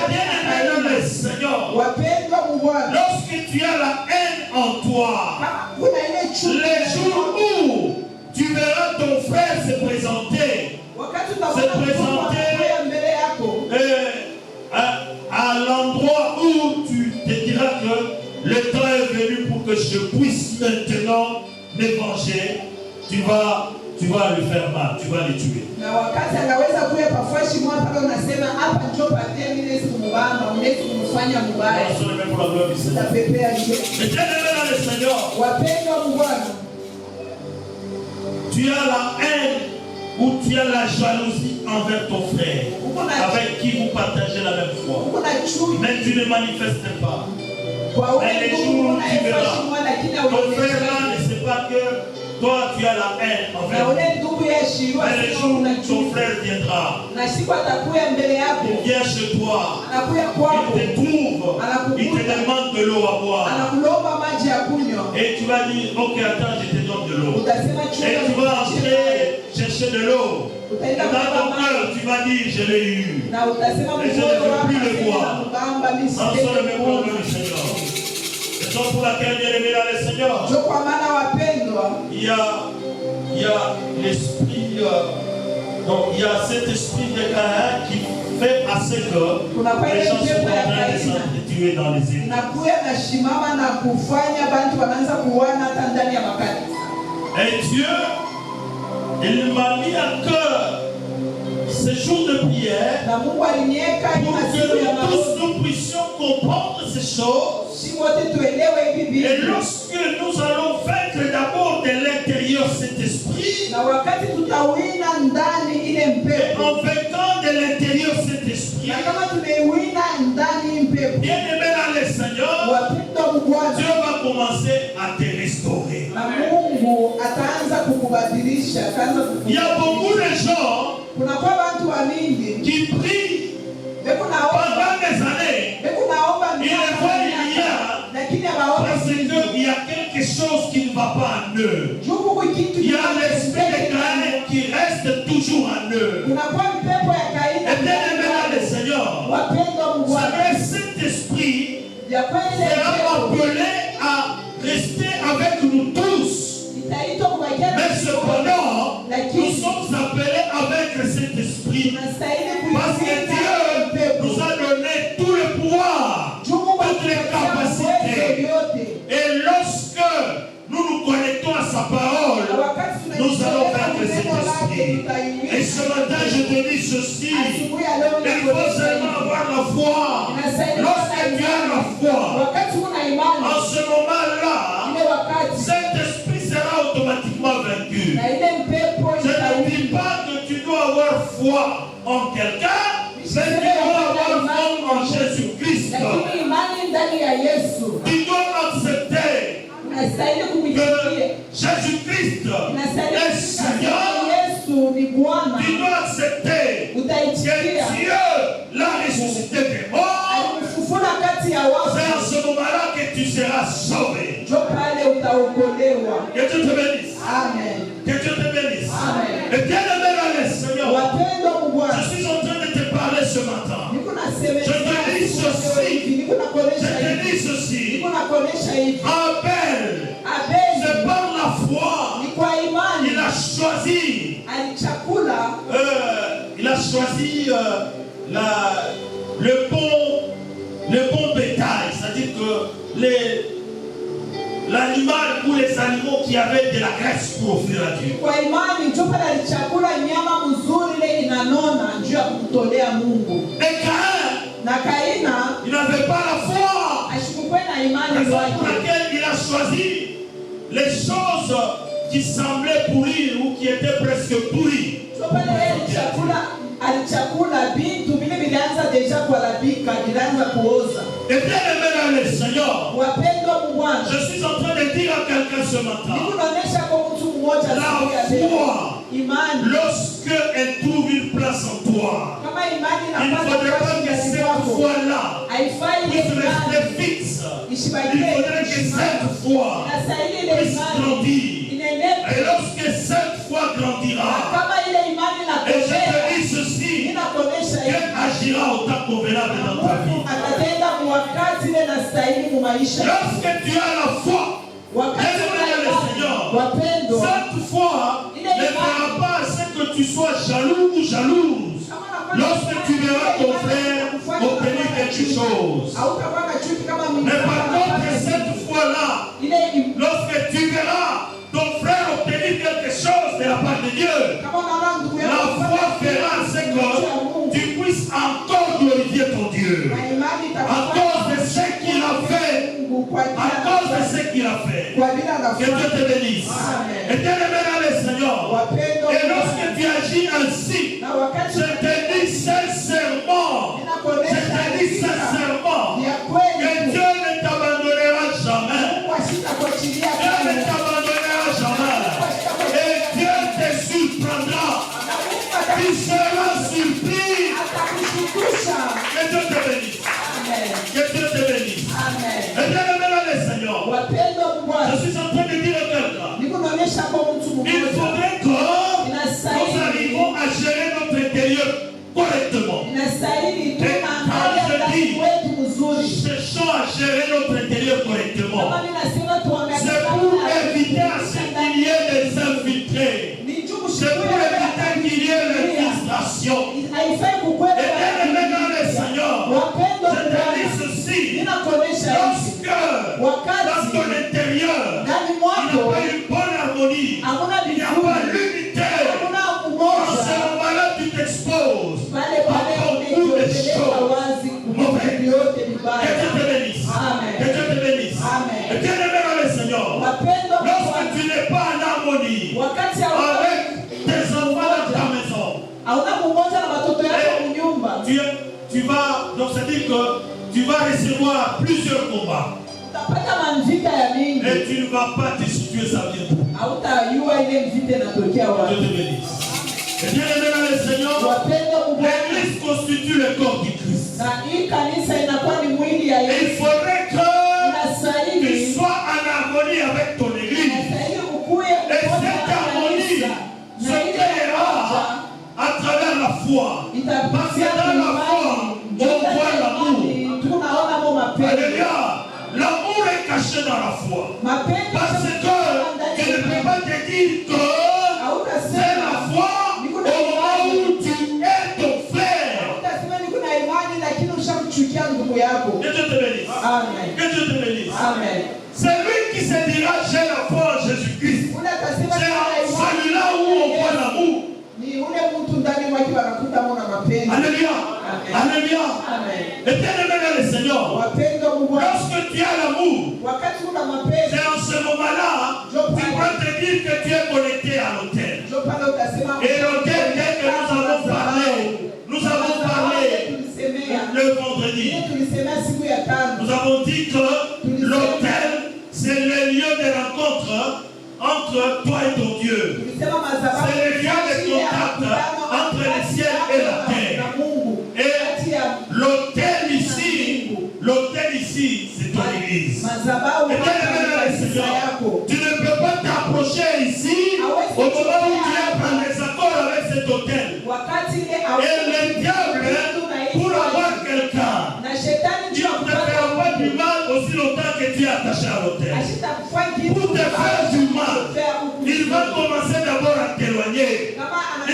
bien aimé le Seigneur, lorsque tu as la haine en toi, les jours où tu verras ton frère se présenter à l'endroit où tu te diras que le temps est venu pour que je puisse maintenant me venger, tu vas lui faire mal, tu vas le tuer. Le Seigneur, tu as la haine ou tu as la jalousie envers ton frère avec qui vous partagez la même foi, mais tu ne manifestes pas. Mais les jours où tu verras, ton frère là ne sait pas que toi tu as la haine envers lui. Mais les jours où ton frère viendra, il vient chez toi, il te trouve, il te demande de l'eau à boire. Et tu vas dire, ok, attends, je te donne de l'eau. Et tu vas entrer chercher de l'eau. Et dans ton cœur, tu vas dire, je l'ai eu. Et je ne veux plus le voir. Ensemble, le problème du Seigneur. C'est pour laquelle bien aimé dans le Seigneur. Il y a l'esprit, donc il y a cet esprit de Caïn qui fait à ce que les gens sont en train de s'entretuer dans les îles. Et Dieu, il m'a mis à cœur ce jour de prière pour que nous tous nous puissions comprendre ces choses. Et lorsque nous allons vaincre d'abord de l'intérieur cet esprit, et en vainquant de l'intérieur cet esprit, bien aimé dans le Seigneur, Dieu va commencer à te restaurer. Il y a beaucoup de gens qui prient pendant des années. Ils ne voient rien parce qu'il y a quelque chose qui ne va pas en eux. Il y a l'esprit de Caïn qui reste toujours en eux. Et bien aimé dans le Seigneur, cet esprit sera appelé à rester avec nous tous. Mais cependant, nous sommes appelés avec cet esprit parce que Dieu nous a donné tout le pouvoir, toutes les capacités. Et lorsque nous nous connectons à sa parole, nous allons vaincre cet esprit. Et ce matin, je te dis ceci, il faut seulement avoir la foi. Lorsque tu as la foi, en ce moment-là, cet esprit sera automatiquement vaincu. Je ne dis pas que tu dois avoir foi en quelqu'un, mais tu dois avoir foi en Jésus-Christ. Tu dois accepter que Jésus-Christ est Seigneur. Tu dois accepter que Dieu l'a ressuscité des morts. C'est à ce moment-là que tu seras sauvé. Que Dieu te bénisse. Amen. Que Dieu te bénisse. Amen. Et bien aimé dans le Seigneur, je suis en train de te parler ce matin. Je te dis ceci. Abel, c'est par la foi, il a choisi. Il a choisi le bon bétail, c'est-à-dire que l'animal ou les animaux qui avaient de la graisse pour offrir à Dieu. Et Caïn, il n'avait pas la foi. C'est pour laquelle il a choisi les choses qui semblaient pourrir ou qui étaient presque pourries. Et bien aimé dans le Seigneur, je suis en train de dire à quelqu'un ce matin, la foi, lorsque elle trouve une place en toi, il ne faudrait pas que cette foi-là puisse rester fixe. Il faudrait que cette foi puisse grandir. Et lorsque cette foi grandira, et je te dis ceci, qu'elle agira au temps convenable dans ta vie. Lorsque tu as la foi, le Seigneur, cette foi ne fera pas ce que tu sois jaloux ou jalouse. Lorsque tu verras ton frère obtenir quelque chose. Mais par contre, cette fois-là, lorsque tu verras ton frère obtenir quelque chose de la part de Dieu, la foi fera ce que tu puisses encore glorifier ton Dieu. À cause de ce qu'il a fait. À cause de ce qu'il a fait. Que Dieu te bénisse. Et bien-aimé dans le Seigneur. Et lorsque tu agis ainsi, je te dis sincèrement, que Dieu ne t'abandonnera jamais. Dieu ne t'abandonnera jamais. Et Dieu te surprendra. Tu seras surpris. Que Dieu te bénisse. Que Dieu te bénisse. Et bien aimé dans le Seigneur, je suis en train de dire à quelqu'un, il faudrait que nous arrivions à gérer notre intérieur correctement. Et quand je dis, cherchons à gérer notre intérieur correctement, c'est pour éviter à ce qu'il y ait des infiltrés. C'est pour éviter qu'il y ait l'infiltration. Et bien aimé dans le Seigneur, je te dis ceci, lorsque dans ton intérieur, il n'y a pas une bonne harmonie, il n'y a pas l'unité, en ce moment-là tu t'exposes à beaucoup de choses mauvaises. Que Dieu te bénisse. Que Dieu te bénisse. Et bien aimé dans le Seigneur, lorsque tu n'es pas en harmonie avec tes enfants dans ta maison, tu vas, donc c'est-à-dire que tu vas recevoir plusieurs combats. Et tu ne vas pas te situer ça bientôt. Dieu te bénisse. Et bien aimé dans le Seigneur, l'Église constitue le corps du Christ. Et il faudrait que tu sois en harmonie avec ton Église. Et cette harmonie se créera à travers la foi. Parce que dans la foi, on voit l'amour. Alléluia. L'amour est caché dans la foi. Parce que tu ne peux pas te dire que c'est la foi au moment où tu es ton frère. Que Dieu te bénisse. Que Dieu te bénisse. C'est lui qui se dira j'ai la foi en Jésus-Christ. C'est celui-là où on voit l'amour. Alléluia. Alléluia. Et bien aimé dans le Seigneur, lorsque tu as l'amour, c'est en ce moment-là, tu peux te dire que tu es connecté à l'autel. Et l'autel, dès que nous avons parlé le vendredi, nous avons dit que l'autel, c'est le lieu de rencontre entre toi et ton Dieu. C'est le lieu de contact entre le ciel et la terre. Et l'autel ici, c'est ton église. Et bien aimé dans le Seigneur, tu ne peux pas t'approcher ici au moment où tu es en désaccord avec cet autel. Et le diable, pour avoir quelqu'un, il ne te fera pas du mal aussi longtemps que tu es attaché à l'autel. Pour te faire du mal,